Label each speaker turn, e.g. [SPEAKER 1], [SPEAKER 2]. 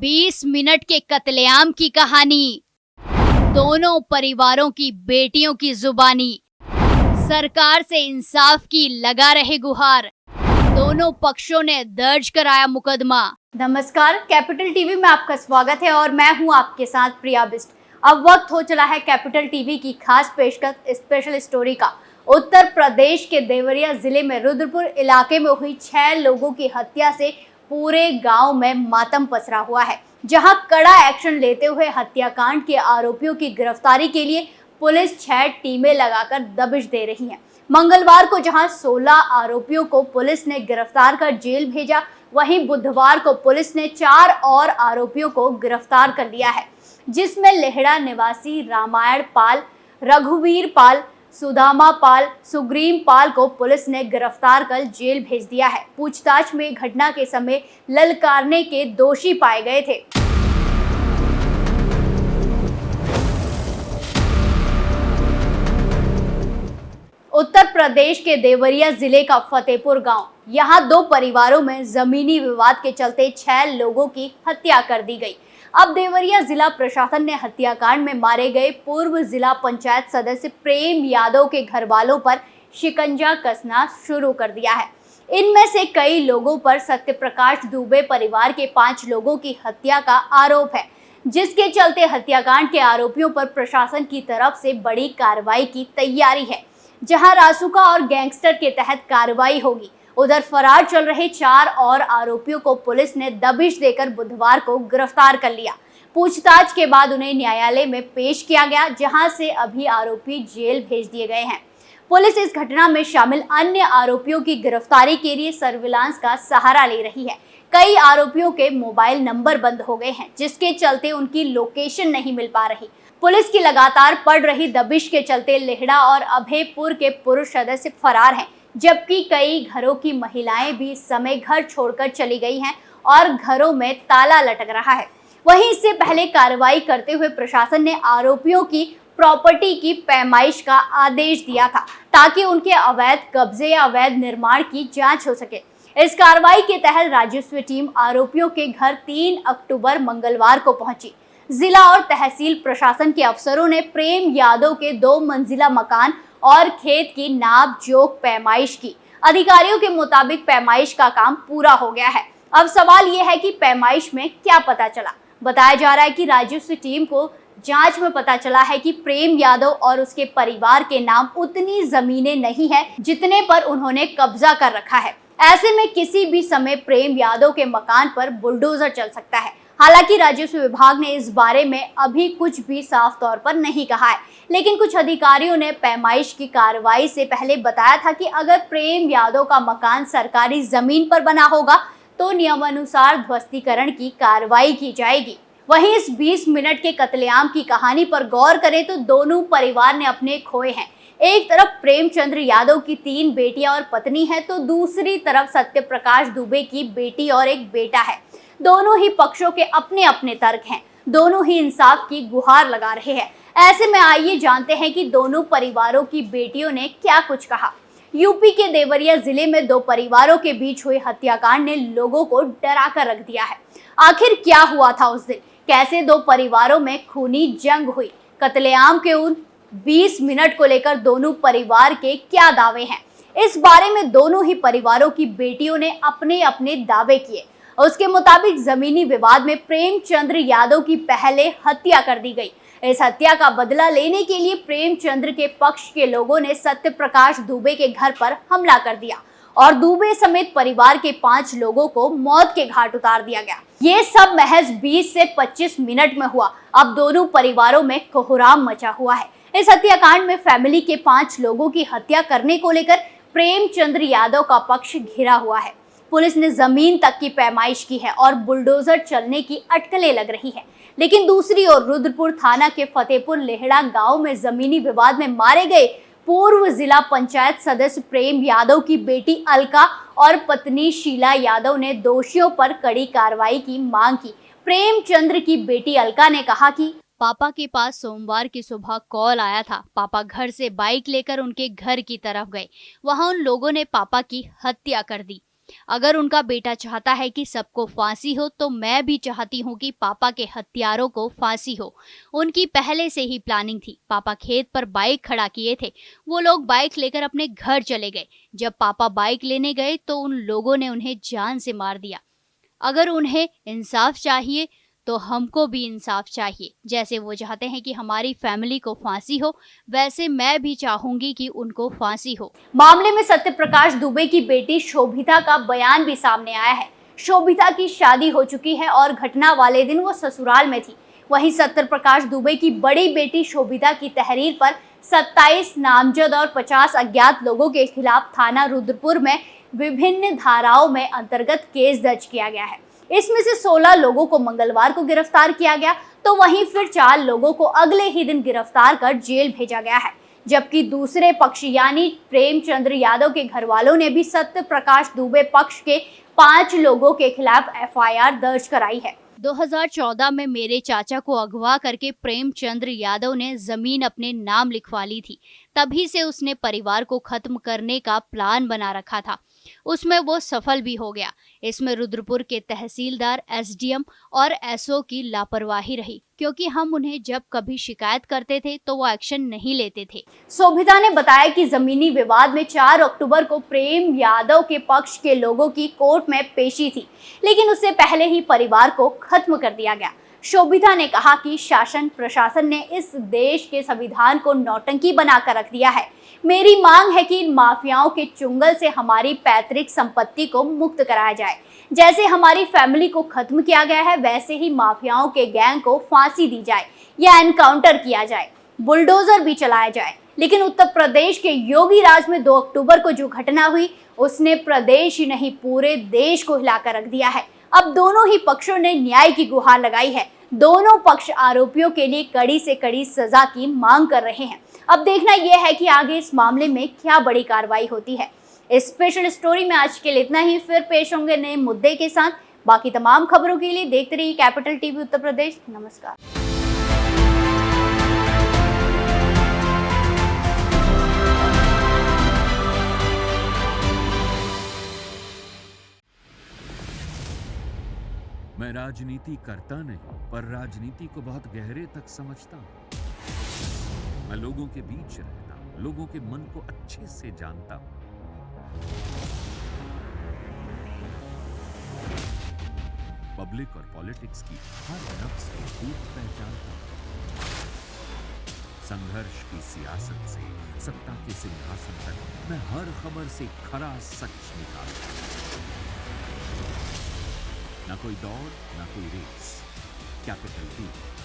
[SPEAKER 1] 20 minute के कत्लेआम की कहानी, दोनों परिवारों की बेटियों की जुबानी, सरकार से इंसाफ की लगा रहे गुहार, दोनों पक्षों ने दर्ज कराया मुकदमा।
[SPEAKER 2] नमस्कार, कैपिटल टीवी में आपका स्वागत है और मैं हूं आपके साथ प्रिया बिस्ट। अब वक्त हो चला है कैपिटल टीवी की खास पेशकश स्पेशल स्टोरी का। उत्तर प्रदेश के देवरिया जिले में रुद्रपुर इलाके में हुई 6 लोगों की हत्या से पूरे गांव में मातम पसरा हुआ है, जहां कड़ा एक्शन लेते हुए हत्याकांड के आरोपियों की गिरफ्तारी के लिए पुलिस 6 टीमें लगाकर दबिश दे रही है। मंगलवार को जहां 16 आरोपियों को पुलिस ने गिरफ्तार कर जेल भेजा, वहीं बुधवार को पुलिस ने 4 और आरोपियों को गिरफ्तार कर लिया है, जिसमें लेहड़ा निवासी रामायण पाल, रघुवीर पाल, सुदामा पाल, सुग्रीम पाल को पुलिस ने गिरफ्तार कर जेल भेज दिया है। पूछताछ में घटना के समय ललकारने के दोषी पाए गए थे। उत्तर प्रदेश के देवरिया जिले का फतेहपुर गांव, यहां 2 परिवारों में जमीनी विवाद के चलते 6 लोगों की हत्या कर दी गई। अब देवरिया जिला प्रशासन ने हत्याकांड में मारे गए पूर्व जिला पंचायत सदस्य प्रेम यादव के घर वालों पर शिकंजा कसना शुरू कर दिया है। इनमें से कई लोगों पर सत्यप्रकाश दुबे परिवार के 5 लोगों की हत्या का आरोप है, जिसके चलते हत्याकांड के आरोपियों पर प्रशासन की तरफ से बड़ी कार्रवाई की तैयारी है, जहां रासुका और गैंगस्टर के तहत कार्रवाई होगी। उधर फरार चल रहे 4 और आरोपियों को पुलिस ने दबिश देकर बुधवार को गिरफ्तार कर लिया। पूछताछ के बाद उन्हें न्यायालय में पेश किया गया, जहां से अभी आरोपी जेल भेज दिए गए हैं। पुलिस इस घटना में शामिल अन्य आरोपियों की गिरफ्तारी के लिए सर्विलांस का सहारा ले रही है। कई आरोपियों के मोबाइल नंबर बंद हो गए हैं, जिसके चलते उनकी लोकेशन नहीं मिल पा रही। पुलिस की लगातार पड़ रही दबिश के चलते लेहड़ा और अभयपुर के पुरुष सदस्य फरार हैं, जबकि कई घरों की महिलाएं भी इस समय घर छोड़कर चली गई हैं और घरों में ताला लटक रहा है। वहीं इससे पहले कार्रवाई करते हुए प्रशासन ने आरोपियों की प्रॉपर्टी की पैमाइश का आदेश दिया था, ताकि उनके अवैध कब्जे या अवैध निर्माण की जांच हो सके। इस कार्रवाई के तहत राजस्व टीम आरोपियों के घर 3 अक्टूबर मंगलवार को पहुंची। जिला और तहसील प्रशासन के अफसरों ने प्रेम यादव के 2 मंजिला मकान और खेत की नाप जोख पैमाइश की। अधिकारियों के मुताबिक पैमाइश का काम पूरा हो गया है। अब सवाल यह है कि पैमाइश में क्या पता चला। बताया जा रहा है कि राजस्व टीम को जांच में पता चला है कि प्रेम यादव और उसके परिवार के नाम उतनी जमीनें नहीं है जितने पर उन्होंने कब्जा कर रखा है। ऐसे में किसी भी समय प्रेम यादव के मकान पर बुलडोजर चल सकता है। हालांकि राजस्व विभाग ने इस बारे में अभी कुछ भी साफ तौर पर नहीं कहा है, लेकिन कुछ अधिकारियों ने पैमाइश की कार्रवाई से पहले बताया था कि अगर प्रेम यादव का मकान सरकारी जमीन पर बना होगा तो नियमानुसार ध्वस्तीकरण की कार्रवाई की जाएगी। वहीं इस 20 मिनट के कत्लेआम की कहानी पर गौर करें तो दोनों परिवार ने अपने खोए हैं। एक तरफ प्रेमचंद्र यादव की 3 बेटियां और पत्नी है, तो दूसरी तरफ सत्यप्रकाश दुबे की बेटी और एक बेटा है। दोनों ही पक्षों के अपने अपने तर्क हैं, दोनों ही इंसाफ की गुहार लगा रहे हैं। ऐसे में आइए जानते हैं कि दोनों परिवारों की बेटियों ने क्या कुछ कहा। यूपी के देवरिया जिले में 2 परिवारों के बीच हुए हत्याकांड ने लोगों को डरा कर रख दिया है। आखिर क्या हुआ था उस दिन, कैसे 2 परिवारों में खूनी जंग हुई, कत्लेआम के उन 20 मिनट को लेकर दोनों परिवार के क्या दावे हैं, इस बारे में दोनों ही परिवारों की बेटियों ने अपने अपने दावे किए। उसके मुताबिक जमीनी विवाद में प्रेमचंद्र यादव की पहले हत्या कर दी गई। इस हत्या का बदला लेने के लिए प्रेमचंद्र के पक्ष के लोगों ने सत्यप्रकाश दुबे के घर पर हमला कर दिया और दुबे समेत परिवार के 5 लोगों को मौत के घाट उतार दिया गया। ये सब महज 20 से 25 मिनट में हुआ। अब दोनों परिवारों में कोहराम मचा हुआ है। इस हत्याकांड में फैमिली के 5 लोगों की हत्या करने को लेकर प्रेमचंद्र यादव का पक्ष घिरा हुआ है। पुलिस ने जमीन तक की पैमाइश की है और बुलडोजर चलने की अटकलें लग रही है। लेकिन दूसरी ओर रुद्रपुर थाना के फतेहपुर लेहड़ा गांव में जमीनी विवाद में मारे गए पूर्व जिला पंचायत सदस्य प्रेम यादव की बेटी अलका और पत्नी शीला यादव ने दोषियों पर कड़ी कार्रवाई की मांग की। प्रेमचंद्र की बेटी अलका ने कहा कि
[SPEAKER 1] पापा के पास सोमवार की सुबह कॉल आया था। पापा घर से बाइक लेकर उनके घर की तरफ गए। वहां उन लोगों ने पापा की हत्या कर दी। अगर उनका बेटा चाहता है कि सबको फांसी हो तो मैं भी चाहती हूँ कि पापा के हत्यारों को फांसी हो। उनकी पहले से ही प्लानिंग थी। पापा खेत पर बाइक खड़ा किए थे। वो लोग बाइक लेकर अपने घर चले गए। जब पापा बाइक लेने गए तो उन लोगों ने उन्हें जान से मार दिया। अगर उन्हें इंसाफ चाहिए तो हमको भी इंसाफ चाहिए। जैसे वो चाहते हैं कि हमारी फैमिली को फांसी हो, वैसे मैं भी चाहूंगी कि उनको फांसी हो।
[SPEAKER 2] मामले में सत्य प्रकाश दुबे की बेटी शोभिता का बयान भी सामने आया है। शोभिता की शादी हो चुकी है और घटना वाले दिन वो ससुराल में थी। वहीं सत्य प्रकाश दुबे की बड़ी बेटी शोभिता की तहरीर पर 27 नामजद और 50 अज्ञात लोगों के खिलाफ थाना रुद्रपुर में विभिन्न धाराओं में अंतर्गत केस दर्ज किया गया है। इसमें से 16 लोगों को मंगलवार को गिरफ्तार किया गया, तो वहीं फिर 4 लोगों को अगले ही दिन गिरफ्तार कर जेल भेजा गया है। जबकि दूसरे पक्ष यानी प्रेमचंद्र यादव के घर वालों ने भी सत्य प्रकाश दुबे पक्ष के 5 लोगों के खिलाफ एफआईआर दर्ज कराई है।
[SPEAKER 1] 2014 में मेरे चाचा को अगवा करके प्रेमचंद्र यादव ने जमीन अपने नाम लिखवा ली थी। तभी से उसने परिवार को खत्म करने का प्लान बना रखा था। उसमें वो सफल भी हो गया। इसमें रुद्रपुर के तहसीलदार, एसडीएम और एसओ की लापरवाही रही, क्योंकि हम उन्हें जब कभी शिकायत करते थे तो वो एक्शन नहीं लेते थे।
[SPEAKER 2] शोभिता ने बताया कि जमीनी विवाद में 4 अक्टूबर को प्रेम यादव के पक्ष के लोगों की कोर्ट में पेशी थी, लेकिन उससे पहले ही परिवार को खत्म कर दिया गया। शोभिता ने कहा कि शासन प्रशासन ने इस देश के संविधान को नौटंकी बनाकर रख दिया है। मेरी मांग है कि इन माफियाओं के चुंगल से हमारी पैतृक संपत्ति को मुक्त कराया जाए। जैसे हमारी फैमिली को खत्म किया गया है, वैसे ही माफियाओं के गैंग को फांसी दी जाए या एनकाउंटर किया जाए, बुलडोजर भी चलाया जाए। लेकिन उत्तर प्रदेश के योगी राज में 2 अक्टूबर को जो घटना हुई, उसने प्रदेश ही नहीं पूरे देश को हिलाकर रख दिया है। अब दोनों ही पक्षों ने न्याय की गुहार लगाई है। दोनों पक्ष आरोपियों के लिए कड़ी से कड़ी सजा की मांग कर रहे हैं। अब देखना यह है कि आगे इस मामले में क्या बड़ी कार्रवाई होती है। इस स्पेशल स्टोरी में आज के लिए इतना ही। फिर पेश होंगे नए मुद्दे के साथ। बाकी तमाम खबरों के लिए देखते रहिए कैपिटल टीवी उत्तर प्रदेश। नमस्कार।
[SPEAKER 3] मैं राजनीति करता नहीं, पर राजनीति को बहुत गहरे तक समझता हूं। मैं लोगों के बीच रहता हूं, लोगों के मन को अच्छे से जानता हूं। पब्लिक और पॉलिटिक्स की हर नब्ज को खूब पहचानता हूं। संघर्ष की सियासत से सत्ता के सिंहासन तक मैं हर खबर से खरा सच निकालता हूं। ना कोई दौड़, ना कोई रेस। Capital TV.